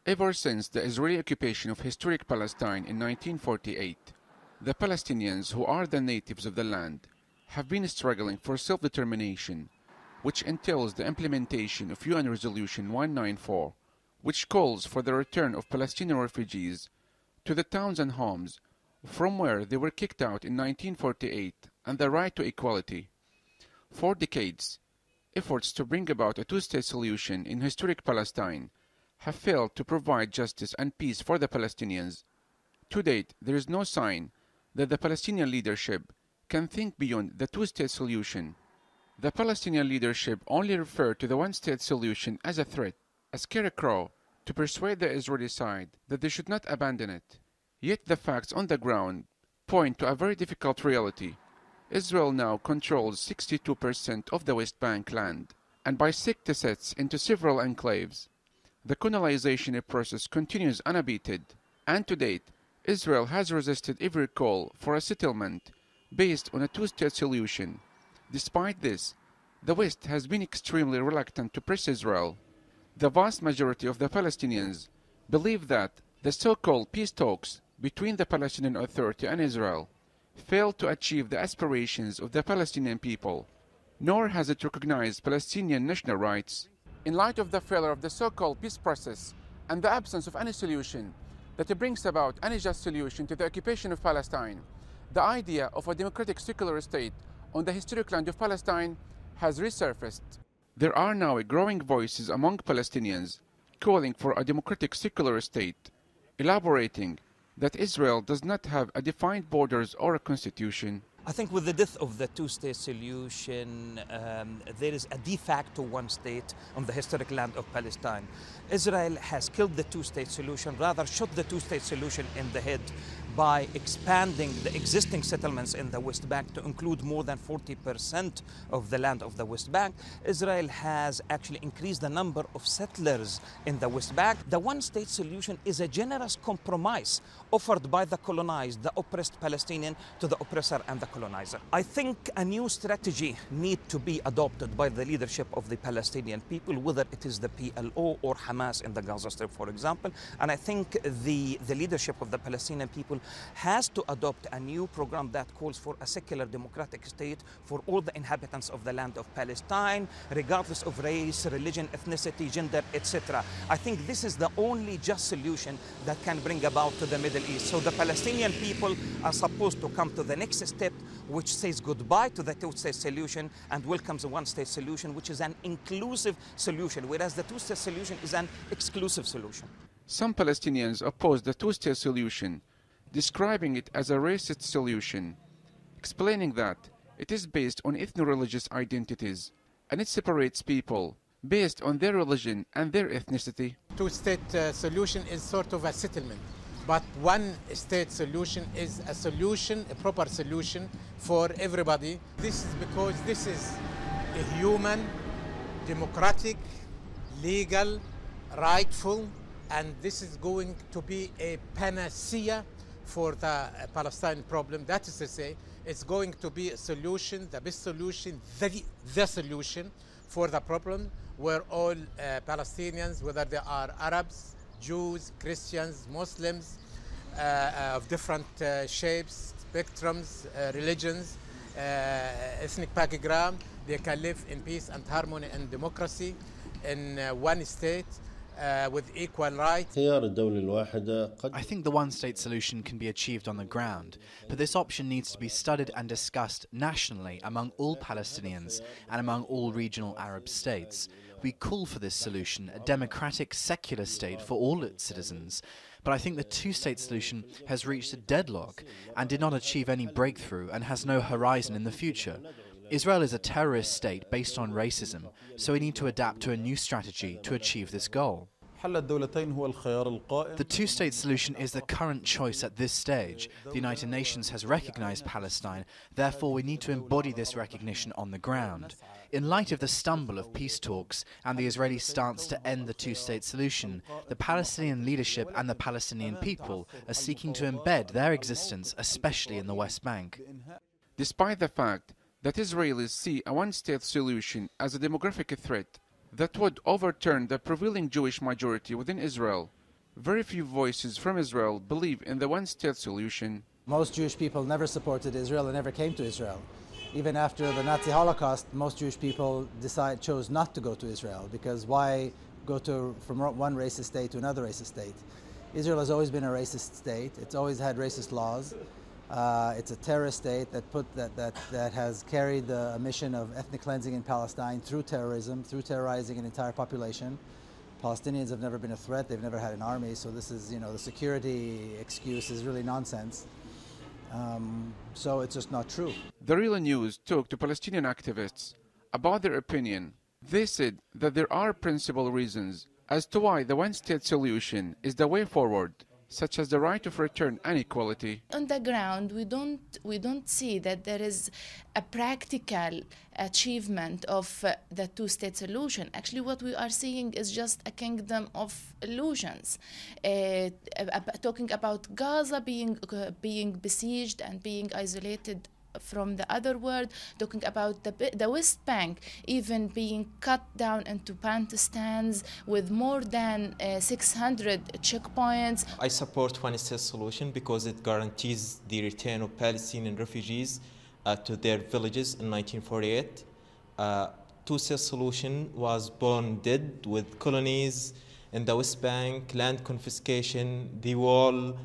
Ever since the Israeli occupation of historic Palestine in 1948, the Palestinians, who are the natives of the land, have been struggling for self-determination, which entails the implementation of UN Resolution 194, which calls for the return of Palestinian refugees to the towns and homes from where they were kicked out in 1948, and the right to equality. For decades, efforts to bring about a two-state solution in historic Palestine have failed to provide justice and peace for the Palestinians. To date, there is no sign that the Palestinian leadership can think beyond the two-state solution. The Palestinian leadership only referred to the one-state solution as a threat, a scarecrow, to persuade the Israeli side that they should not abandon it. Yet the facts on the ground point to a very difficult reality. Israel now controls 62% of the West Bank land, and bisects it into several enclaves. The colonization process continues unabated, and to date, Israel has resisted every call for a settlement based on a two-state solution. Despite this, the West has been extremely reluctant to press Israel. The vast majority of the Palestinians believe that the so-called peace talks between the Palestinian Authority and Israel failed to achieve the aspirations of the Palestinian people, nor has it recognized Palestinian national rights. In light of the failure of the so-called peace process and the absence of any solution that brings about any just solution to the occupation of Palestine, the idea of a democratic secular state on the historic land of Palestine has resurfaced. There are now growing voices among Palestinians calling for a democratic secular state, elaborating that Israel does not have a defined borders or a constitution. I think with the death of the two-state solution, there is a de facto one state on the historic land of Palestine. Israel has killed the two-state solution, rather shot the two-state solution in the head by expanding the existing settlements in the West Bank to include more than 40% of the land of the West Bank. Israel has actually increased the number of settlers in the West Bank. The one-state solution is a generous compromise offered by the colonized, the oppressed Palestinian, to the oppressor and the colonizer. I think a new strategy needs to be adopted by the leadership of the Palestinian people, whether it is the PLO or Hamas in the Gaza Strip, for example. And I think the leadership of the Palestinian people has to adopt a new program that calls for a secular democratic state for all the inhabitants of the land of Palestine, regardless of race, religion, ethnicity, gender, etc. I think this is the only just solution that can bring about to the Middle East. So the Palestinian people are supposed to come to the next step, which says goodbye to the two-state solution and welcomes a one-state solution, which is an inclusive solution, whereas the two-state solution is an exclusive solution. Some Palestinians oppose the two-state solution, describing it as a racist solution, explaining that it is based on ethno-religious identities and it separates people based on their religion and their ethnicity. Two-state solution is sort of a settlement, but one-state solution is a solution, a proper solution for everybody. This is because this is a human, democratic, legal, rightful, and this is going to be a panacea for the Palestine problem. That is to say, it's going to be a solution, the best solution, the solution for the problem where all Palestinians, whether they are Arabs, Jews, Christians, Muslims, of different shapes, spectrums, religions, ethnic background, they can live in peace and harmony and democracy in one state with equal rights. I think the one-state solution can be achieved on the ground, but this option needs to be studied and discussed nationally among all Palestinians and among all regional Arab states. We call for this solution a democratic, secular state for all its citizens. But I think the two-state solution has reached a deadlock and did not achieve any breakthrough and has no horizon in the future. Israel is a terrorist state based on racism, so we need to adapt to a new strategy to achieve this goal. The two-state solution is the current choice at this stage. The United Nations has recognized Palestine, therefore we need to embody this recognition on the ground. In light of the stumble of peace talks and the Israeli stance to end the two-state solution, the Palestinian leadership and the Palestinian people are seeking to embed their existence, especially in the West Bank. Despite the fact that Israelis see a one-state solution as a demographic threat that would overturn the prevailing Jewish majority within Israel, very few voices from Israel believe in the one-state solution. Most Jewish people never supported Israel and never came to Israel. Even after the Nazi Holocaust, most Jewish people chose not to go to Israel, because why go from one racist state to another racist state? Israel has always been a racist state. It's always had racist laws. It's a terrorist state that has carried the mission of ethnic cleansing in Palestine through terrorism, through terrorizing an entire population. Palestinians have never been a threat. They've never had an army. So this is, the security excuse is really nonsense. So it's just not true. The Real News talked to Palestinian activists about their opinion. They said that there are principal reasons as to why the one-state solution is the way forward, such as the right of return and equality. On the ground, we don't see that there is a practical achievement of the two-state solution. Actually, what we are seeing is just a kingdom of illusions. Talking about Gaza being besieged and being isolated from the other world, talking about the West Bank even being cut down into Pantistans with more than 600 checkpoints. I support one-state solution because it guarantees the return of Palestinian refugees to their villages in 1948. Two-state solution was born dead with colonies in the West Bank, land confiscation, the wall,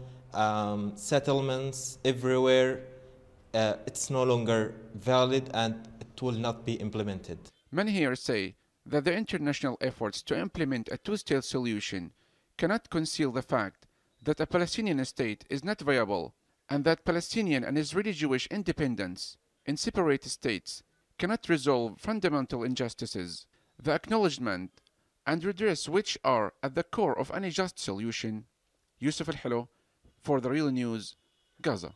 settlements everywhere. It's no longer valid and it will not be implemented. Many here say that the international efforts to implement a two-state solution cannot conceal the fact that a Palestinian state is not viable and that Palestinian and Israeli Jewish independence in separate states cannot resolve fundamental injustices, the acknowledgement and redress which are at the core of any just solution. Yusuf Al-Hilo for The Real News, Gaza.